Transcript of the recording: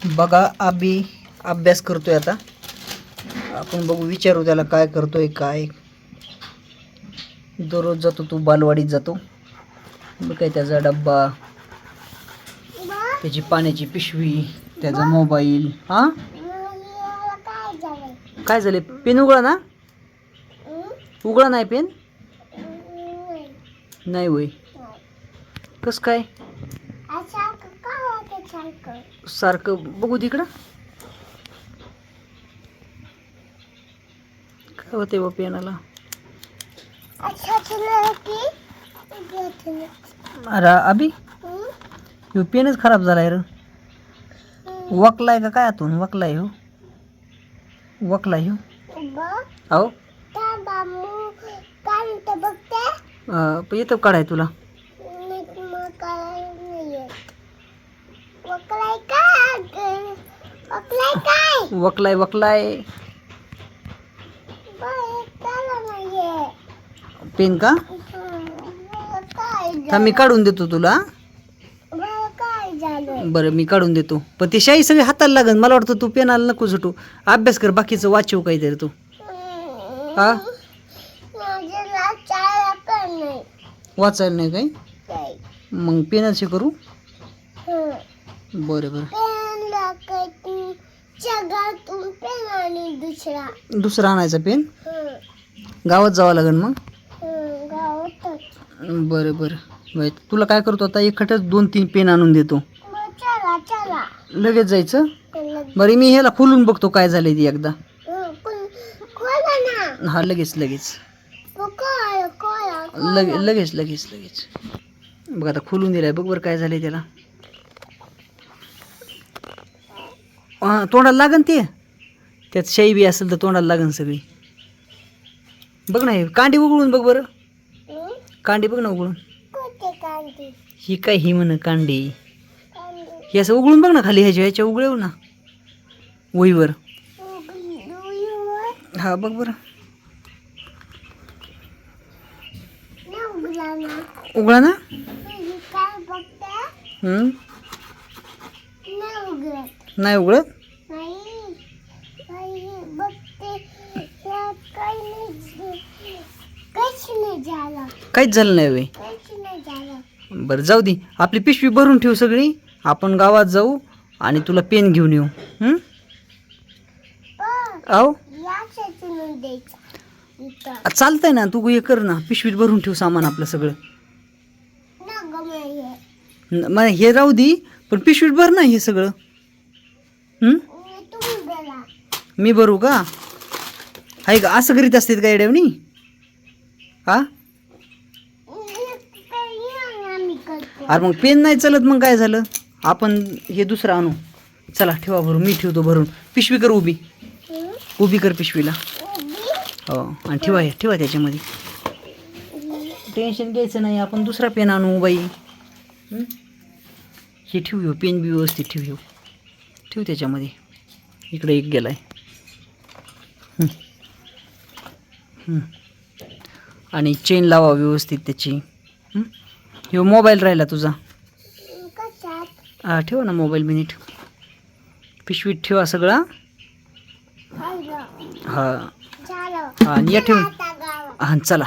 बघा अभि अभ्यास करतोय आता. आपण बघू, विचारू त्याला काय करतोय काय. दररोज जातो तू बालवाडीत जातो. बघ काय त्याचा डब्बा, त्याची पाण्याची पिशवी, त्याचा मोबाईल. हा काय झाले? पेन उघडा ना. उघडा नाही पेन. नाही होय. कस काय सारखं बघू तिकडं काय होते बा पेनाला. अरे अभि ह्यो पेनच खराब झालाय र. वकलाय का काय आतून? वकलाय हो, वकलाय हो. अहो येतं काढाय तुला. वकलाय वकलाय पेन का? मी काढून देतो तुला. बरं मी काढून देतो, पण ते शाई सगळी हाताला लागन. मला वाटतं तू पेनाला नको सुटू. अभ्यास कर, बाकीचं वाचव काहीतरी तू. हा वाचायला नाही काय? मग पेनाचे करू. बरं बरं. दुसरा आणायचा पेन. गावात जावं लागेल मग. बरं बरं. तुला काय करतो आता, एकटच 2-3 पेन आणून देतो. लगेच जायचं. बरं मी ह्याला खोलून बघतो काय झालंय ती एकदा. हा लगेच लगेच लगेच लगेच लगेच. बघ आता खोलून दिलाय, बघ बरं काय झालंय त्याला. तोंडाला लागन ते. त्यात शाई बी असेल तर तोंडाला लागन सगळी. बघ ना, हे कांडी उघडून बघ बरं. कांडी बघ ना उघडून. ही काय ही म्हण कांडी. हे असं उघडून बघ ना खाली, ह्याच्या उघडव ना वहीवर. हा बघ बरं. उघडा ना. नाही उघडत. काहीच झालं नाही वे. बरं जाऊ दे, आपली पिशवी भरून ठेव सगळी. आपण गावात जाऊ आणि तुला पेन घेऊन येऊ. आहो चालतंय ना, तू हे कर ना, पिशवीत भरून ठेव सामान आपलं सगळं. मग हे राहू दे, पण पिशवीत भर ना हे सगळं. मी भरू का? आहे का असं करीत असते का एवढ्यावनी? हा अरे मग पेन नाही चालत मग काय झालं? आपण हे दुसरं आणू. चला ठेवा भरून, मी ठेवतो भरून. पिशवी कर उभी, उभी कर पिशवीला. हो आणि ठेवा, ठेवा त्याच्यामध्ये. टेन्शन घ्यायचं नाही, आपण दुसरा पेन आणू बाई. हे ठेवू, पेन बी व्यवस्थित ठेवू. ठेवू त्याच्यामध्ये. इकडे एक गेलाय. आणि चेन लावा व्यवस्थित त्याची. ह्यो मोबाईल राहिला तुझा. हा ठेवा ना मोबाईल मिनिट. पिशवीत ठेवा सगळा. हा आणि या ठेवून. हा चला.